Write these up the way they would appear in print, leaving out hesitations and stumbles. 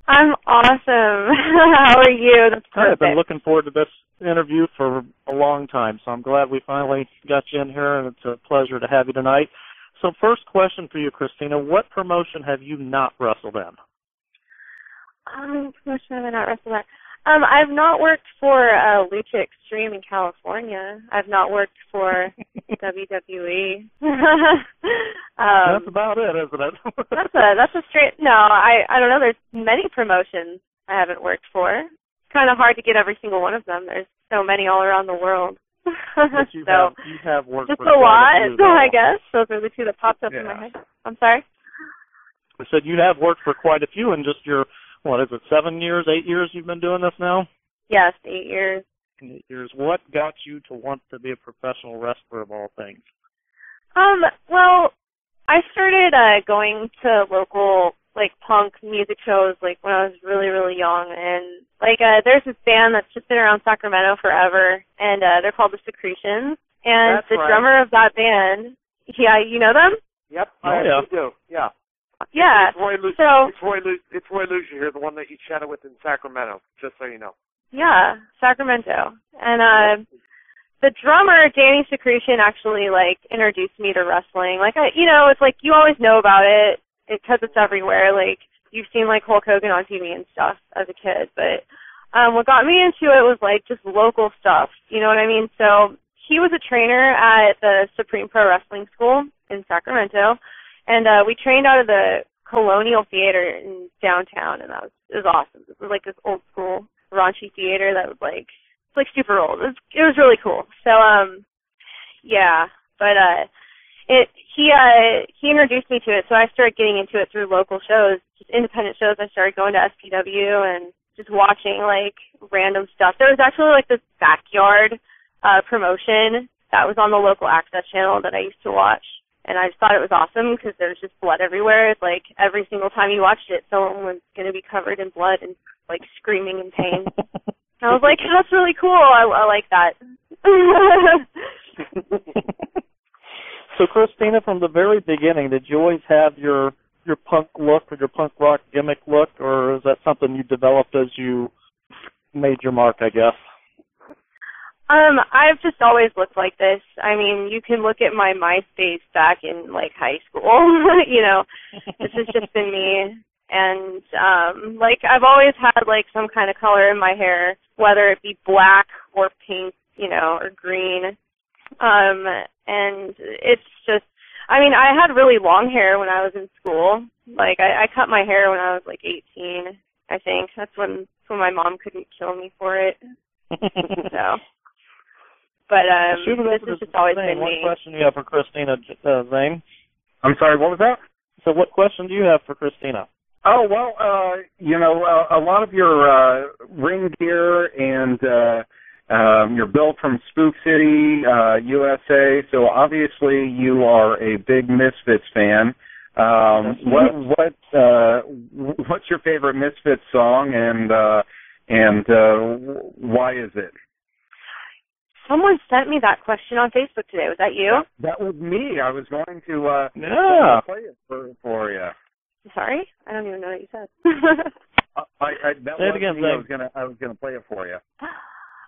I'm awesome. How are you? That's perfect. I've been looking forward to this interview for a long time, so I'm glad we finally got you in here, and it's a pleasure to have you tonight. So first question for you, Christina, what promotion have you not wrestled in? Promotion have I not wrestled in? I've not worked for Lucha Extreme in California. I've not worked for WWE. That's about it, isn't it? that's a straight. No, I don't know. There's many promotions I haven't worked for. It's kind of hard to get every single one of them. There's so many all around the world. But you have worked just for a lot, a few, I guess. Those are the two that popped up in my head. I'm sorry? I said you have worked for quite a few in just your, 7 years, 8 years you've been doing this now? Yes, 8 years. 8 years. What got you to want to be a professional wrestler of all things? Well, I started going to local, punk music shows, when I was really, really young. And, there's this band that's just been around Sacramento forever, and they're called The Secretions. And that's the right. drummer of that band, yeah, you know them? Yep, I do, yeah. Yeah. It's Roy Lucia here, the one that you chatted with in Sacramento, just so you know. Yeah, Sacramento. And the drummer, Danny Secretion, actually, introduced me to wrestling. It's you always know about it because it's everywhere. You've seen, Hulk Hogan on TV and stuff as a kid. But what got me into it was, just local stuff. You know what I mean? So he was a trainer at the Supreme Pro Wrestling School in Sacramento. And we trained out of the Colonial Theater in downtown, and it was awesome. It was this old school raunchy theater that was it's super old. It was really cool. So yeah, but he introduced me to it, so I started getting into it through local shows, just independent shows. I started going to SPW and just watching random stuff. There was actually this backyard promotion that was on the local access channel that I used to watch. And I just thought it was awesome because there was just blood everywhere. It's every single time you watched it, someone was going to be covered in blood and, screaming in pain. I was like, that's really cool. I like that. So, Christina, from the very beginning, did you always have your punk look or your punk rock gimmick look, or is that something you developed as you made your mark, I guess? I've just always looked like this. I mean, you can look at my MySpace back in, high school. This has just been me. And, I've always had, some kind of color in my hair, whether it be black or pink, or green. And it's just, I had really long hair when I was in school. I cut my hair when I was, 18, I think. That's when my mom couldn't kill me for it. So... But this has just always been me. What question do you have for Christina, Zane? I'm sorry, what was that? So what question do you have for Christina? Oh, well, a lot of your ring gear and you're built from Spook City, USA, so obviously you are a big Misfits fan. What's your favorite Misfits song and why is it? Someone sent me that question on Facebook today. Was that you? That was me. I was going to play it for you. Sorry? I don't even know what you said. Say it again. I was gonna play it for you.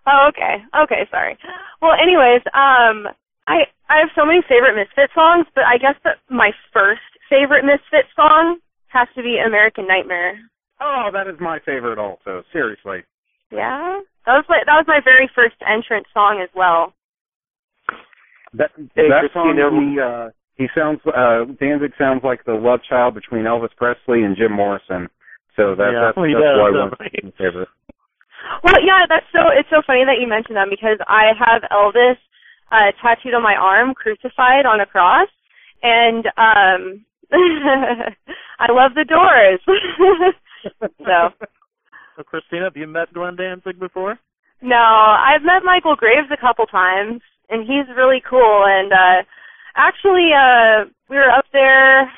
Oh, okay. Okay, sorry. Well, anyways, I have so many favorite Misfits songs, but I guess that my first favorite Misfits song has to be American Nightmare. Oh, that is my favorite also. Seriously. Yeah? That was my very first entrance song as well. That song, he sounds, Danzig sounds like the love child between Elvis Presley and Jim Morrison. So that's why one of my favorite. Well, yeah, it's so funny that you mentioned that because I have Elvis tattooed on my arm, crucified on a cross, and I love the Doors. So, Christina, have you met Glenn Danzig before? No, I've met Michael Graves a couple times, and he's really cool. And actually, we were up there.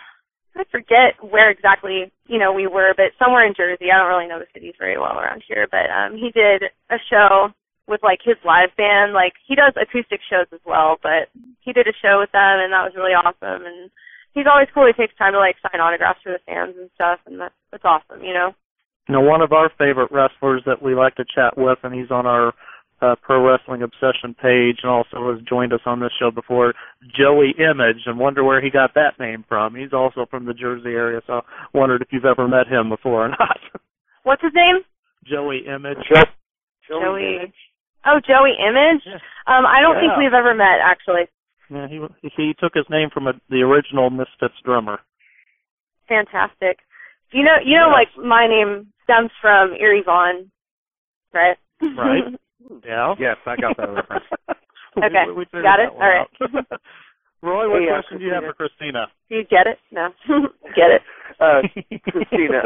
I forget where exactly, we were, but somewhere in Jersey. I don't really know the cities very well around here. But he did a show with, his live band. He does acoustic shows as well, but he did a show with them, and that was really awesome. And he's always cool. He takes time to, sign autographs for the fans and stuff, and that's awesome, one of our favorite wrestlers that we like to chat with, and he's on our Pro Wrestling Obsession page and also has joined us on this show before, Joey Image, and wonder where he got that name from. He's also from the Jersey area, so I wondered if you've ever met him before or not. What's his name? Joey Image. Joey Image. Oh, Joey Image? Yeah. I don't think we've ever met, actually. Yeah, he took his name from the original Misfits drummer. Fantastic. You know, like, my name stems from Eerie Von, right? Right. Yeah. Yes, I got that reference. Okay, got it? All right. Roy, what question do you have for Christina? Do you get it? No. Get it? Christina,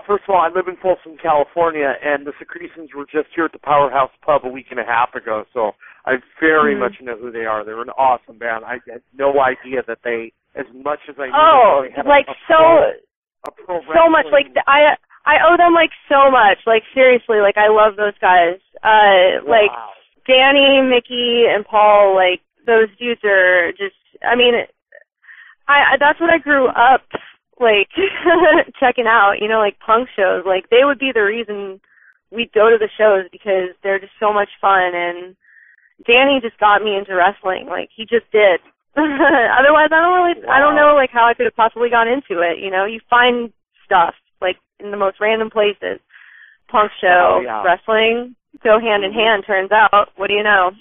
first of all, I live in Folsom, California, and the Secretions were just here at the Powerhouse Pub a week and a half ago, so I very much know who they are. They're an awesome band. I had no idea that they, as much as I knew, they had so much. Like, I owe them, like, so much. Like, seriously, like, I love those guys. Like, Danny, Mickey, and Paul, like, those dudes are just, I mean, that's what I grew up, like, checking out, you know, like, punk shows. Like, they would be the reason we'd go to the shows because they're just so much fun, and Danny just got me into wrestling. Like, he just did. Otherwise, I don't know, like, how I could have possibly gone into it, you know? You find stuff, like, in the most random places. Punk show, wrestling, go hand in hand, turns out. What do you know?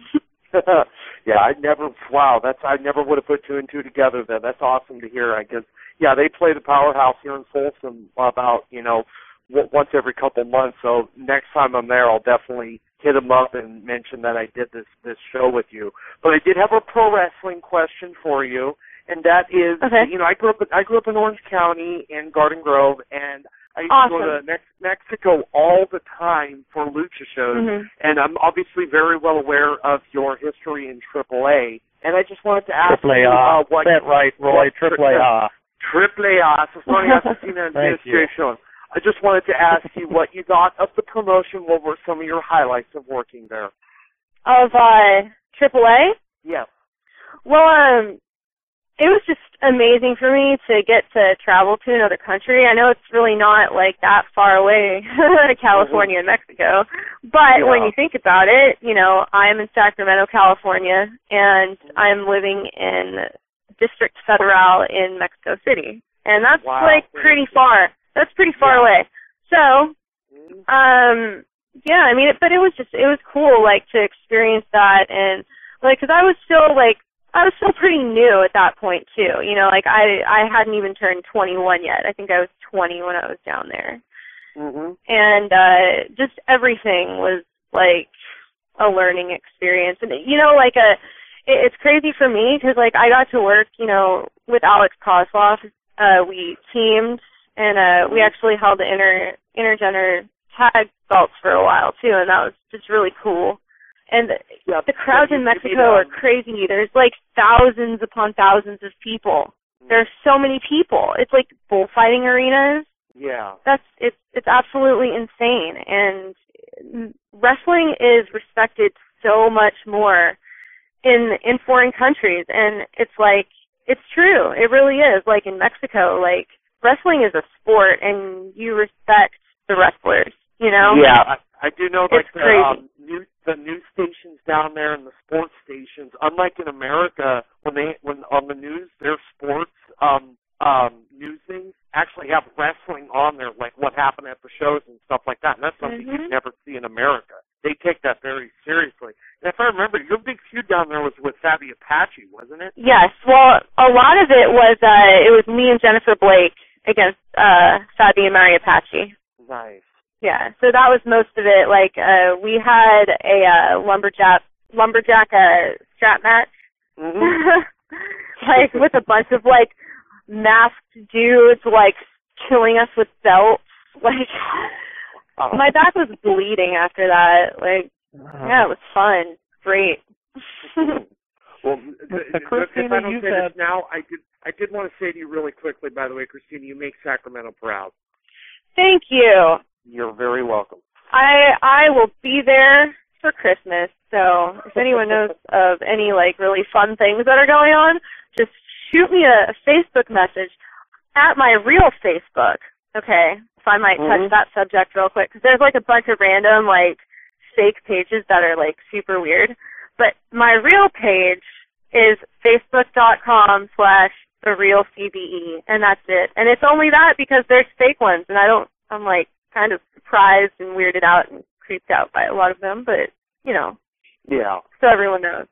Yeah, I never would have put two and two together then. That's awesome to hear, I guess. Yeah, they play the Powerhouse here in Folsom about, you know, once every couple months. So next time I'm there, I'll definitely hit them up and mention that I did this show with you. But I did have a pro wrestling question for you, and that is, you know, I grew up in Orange County in Garden Grove, and I used to go to Mexico all the time for lucha shows, and I'm obviously very well aware of your history in AAA. And I just wanted to ask AAA. What that right, Roy? AAA. AAA, Asistencia Asesoría y Administración. I just wanted to ask you what you thought of the promotion. What were some of your highlights of working there? Of AAA? Yeah. Well, it was just amazing for me to get to travel to another country. I know it's really not, like, that far away, California and Mexico. But when you think about it, you know, I'm in Sacramento, California, and I'm living in District Federal in Mexico City. And that's, like, pretty far. That's pretty far away. So, yeah, I mean, but it was cool, like, to experience that. And, like, because I was still pretty new at that point, too. You know, like, I hadn't even turned 21 yet. I think I was 20 when I was down there. And just everything was, like, a learning experience. And, you know, like, it's crazy for me because, like, I got to work, you know, with Alex Koslov. We teamed, and we actually held the intergender tag belts for a while, too, and that was just really cool. And the crowds in Mexico are crazy. There's, like, thousands upon thousands of people. There's so many people. It's like bullfighting arenas. Yeah. It's absolutely insane. And wrestling is respected so much more in foreign countries. And it's like, it's true. It really is. Like, in Mexico, like, wrestling is a sport, and you respect the wrestlers, you know? Yeah, I do know, like, the news stations down there and the sports stations, unlike in America, when on the news, their sports news things actually have wrestling on there, like what happened at the shows and stuff like that, and that's something you never see in America. They take that very seriously. And if I remember, your big feud down there was with Fabi Apache, wasn't it? Yes. Well, a lot of it was me and Jennifer Blake against Fabi and Mary Apache. Nice. Yeah. So that was most of it. Like, we had a lumberjack strap match, like with a bunch of like masked dudes like killing us with belts. Like, my back was bleeding after that. Like, yeah, it was fun. Great. Well, if I don't say this now, I did want to say to you really quickly, by the way, Christina, you make Sacramento proud. Thank you. You're very welcome. I will be there for Christmas, so if anyone knows of any, like, really fun things that are going on, just shoot me a Facebook message at my real Facebook, okay? I might touch that subject real quick, because there's like a bunch of random like fake pages that are like super weird. But my real page is facebook.com/therealCBE, and that's it. And it's only that because there's fake ones, and I'm like kind of surprised and weirded out and creeped out by a lot of them, but you know. Yeah. So everyone knows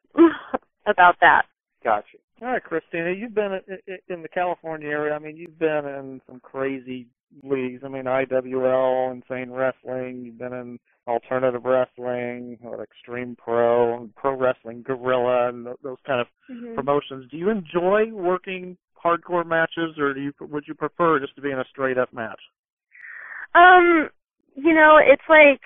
about that. Gotcha. All right, Christina, you've been in the California area. I mean, you've been in some crazy leagues. I mean, IWL, Insane Wrestling. You've been in alternative wrestling, or Extreme Pro, and Pro Wrestling Guerrilla, and those kind of promotions. Do you enjoy working hardcore matches, or would you prefer just to be in a straight-up match? You know, it's like,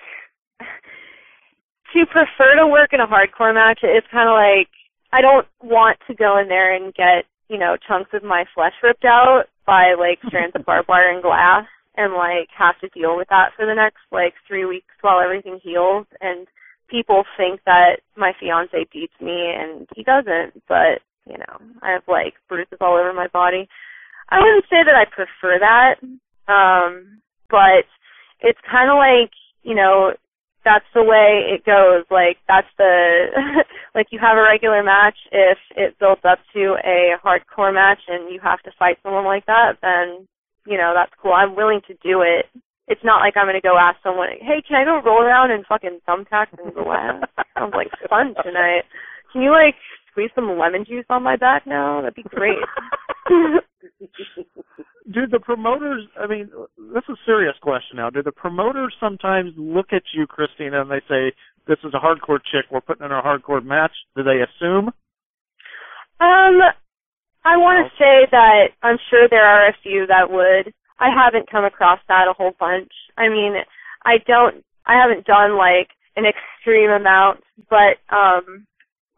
to prefer to work in a hardcore match, it's kind of like, I don't want to go in there and get, you know, chunks of my flesh ripped out by, like, strands of barbed wire and glass and, like, have to deal with that for the next, like, 3 weeks while everything heals. And people think that my fiancé beats me, and he doesn't. But, you know, I have, like, bruises all over my body. I wouldn't say that I prefer that, but it's kind of like, you know, that's the way it goes. Like, that's the, like, you have a regular match. If it builds up to a hardcore match and you have to fight someone like that, then, you know, that's cool. I'm willing to do it. It's not like I'm going to go ask someone, hey, can I go roll around and fucking thumbtacks and go ass? Sounds like fun tonight. Can you, like, squeeze some lemon juice on my back now? That'd be great. Do the promoters, I mean, this is a serious question now. Do the promoters sometimes look at you, Christina, and they say, this is a hardcore chick, we're putting in a hardcore match? Do they assume? I want to say that I'm sure there are a few that would. I haven't come across that a whole bunch. I mean, I haven't done, like, an extreme amount, but,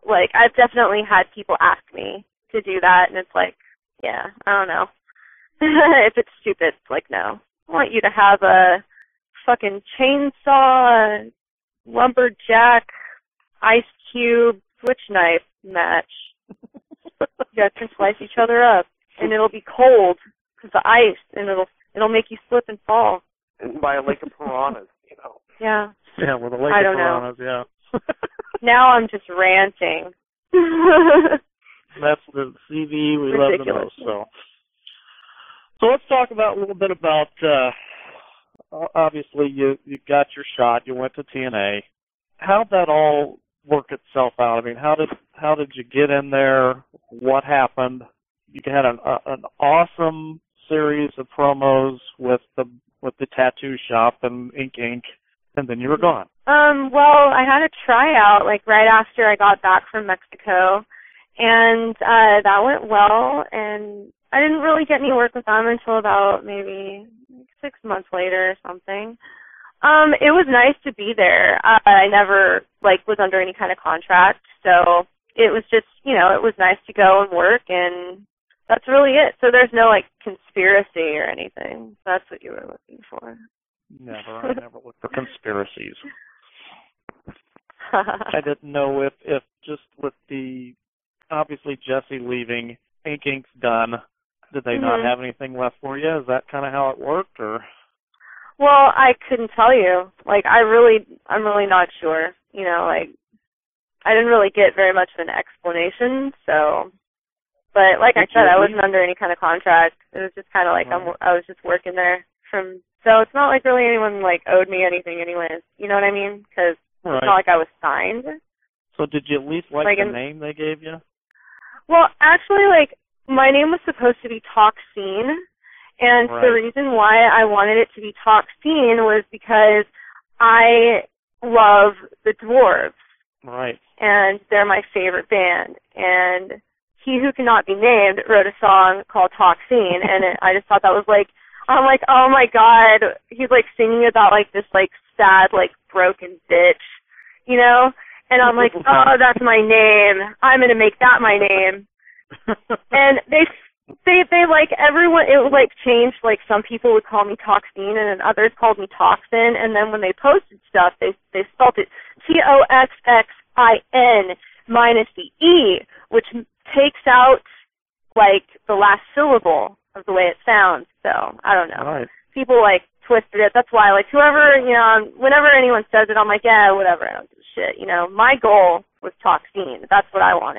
like, I've definitely had people ask me to do that, and it's like, yeah, I don't know. If it's stupid, it's like, no. I want you to have a fucking chainsaw, lumberjack, ice cube, switch knife match. You guys can slice each other up, and it'll be cold because the ice, and it'll make you slip and fall. And by a lake of piranhas, you know. Yeah. Yeah, with a lake of piranhas, yeah. Now I'm just ranting. That's the CV we love the most, so. So let's talk about a little bit about, obviously you got your shot, you went to TNA. How'd that all work itself out? I mean, how did you get in there? What happened? You had an awesome series of promos with the tattoo shop and Ink, and then you were gone. Well, I had a tryout, like, right after I got back from Mexico, and that went well, and I didn't really get any work with them until about maybe 6 months later or something. It was nice to be there. I never, like, was under any kind of contract, so it was just, you know, it was nice to go and work, and that's really it. So there's no, like, conspiracy or anything. That's what you were looking for. I never looked for conspiracies. I didn't know if just with the, obviously Jesse leaving, Ink's done, did they not have anything left for you? Is that kind of how it worked, or? Well, I couldn't tell you. Like, I'm really not sure. You know, like, I didn't really get very much of an explanation, so. But like I said, I wasn't under any kind of contract. It was just kind of like I was just working there so it's not like really anyone, like, owed me anything anyways. You know what I mean? Because it's not like I was signed. So did you at least like the name they gave you? Well, actually, like, my name was supposed to be Toxine, and the reason why I wanted it to be Toxine was because I love the Dwarves. Right. And they're my favorite band. And He Who Cannot Be Named wrote a song called Toxine, and I just thought that was, like, I'm like, oh, my God. He's, like, singing about, like, this, like, sad, like, broken bitch, you know? And I'm like, oh, that's my name. I'm going to make that my name. And they like, everyone, it was, like, changed. Like, some people would call me Toxine, and then others called me Toxin. And then when they posted stuff, they spelled it TOXXIN minus the E, which takes out, like, the last syllable of the way it sounds. So, I don't know. Right. People, like, twisted it. That's why, like, whoever, you know, whenever anyone says it, I'm like, yeah, whatever, I don't give a shit. You know, my goal was talk scene. That's what I wanted.